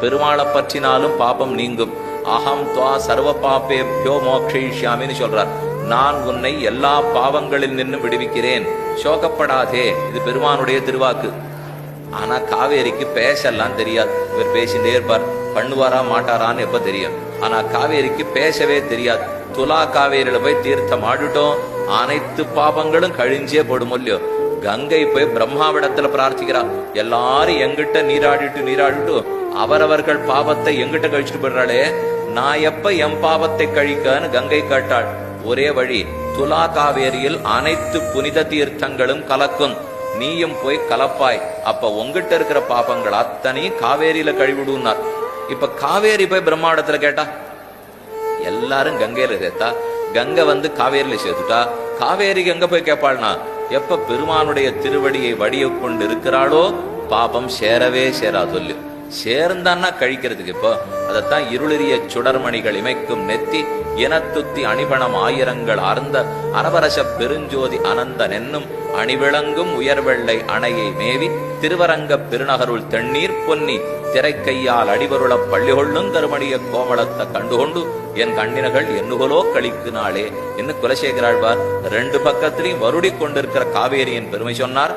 பெருமாளை பற்றினாலும் பாபம் நீங்கும். அகம் துவா சர்வ பாப்பேபியோ மோக்ஷயிஷ்யாமின்னு சொல்றார். நான் உன்னை எல்லா பாவங்களில் நின்று விடுவிக்கிறேன், சோகப்படாதே. இது பெருமானுடைய திருவாக்கு. ஆனா காவேரிக்கு பேசலாம் தெரியாது. இவர் பேசிட்டே இருப்பார், பண்ணுவாரா மாட்டாரான்னு எப்ப தெரியும். ஆனா காவேரிக்கு பேசவே தெரியாது. துலா காவேரியில போய் தீர்த்தம் ஆடிட்டோம், அனைத்து பாபங்களும் கழிஞ்சே போடும் இல்லையோ. கங்கை போய் பிரம்மாவிடத்துல பிரார்த்திக்கிறான், எல்லாரும் எங்கிட்ட நீராடிட்டு அவரவர்கள் பாவத்தை எங்கிட்ட கழிச்சுட்டு போயிடுறாளே, நான் எப்ப என் பாவத்தை கழிக்கன்னு கங்கை கேட்டாள். ஒரே வழி, துலா காவேரியில் அனைத்து புனித தீர்த்தங்களும் கலக்கும், நீயும் போய் கலப்பாய். அப்ப உங்ககிட்ட இருக்கிற பாபங்கள் அத்தனையும் காவேரியில கழிவிடுனார். இப்ப காவேரி போய் பிரம்மாவிடத்துல கேட்டா, எல்லாரும் கங்கையில சேர்த்தா, கங்கை வந்து காவேரியில சேர்த்துட்டா, காவேரி எங்க போய் கேட்பாள்னா, எப்ப பெருமானுடைய திருவடியை வடிய கொண்டு இருக்கிறாளோ பாபம் சேரவே சேரா சொல்லு. சேர்ந்தான்னா கழிக்கிறதுக்கு. இப்போ அதத்தான் இருளிரிய சுடர்மணிகள் இமைக்கும் நெத்தி இனத்துத்தி அணிபணம் ஆயிரங்கள் ஆர்ந்த அனவரச பெருஞ்சோதி அனந்த நென்னும் அணிவிளங்கும் உயர்வெள்ளை அணையை மேவி திருவரங்க பெருநகருள் தென்னீர் பொன்னி திரைக்கையால் அடிவருள பள்ளி கொள்ளும் தருமணிய கோமளத்தை கண்டுகொண்டு என் கண்ணினகள் என்னுகலோ கழிக்கு நாளே என்று குலசேகராழ்வார் ரெண்டு பக்கத்திலையும் வருடி கொண்டிருக்கிற காவேரியின் பெருமை சொன்னார்.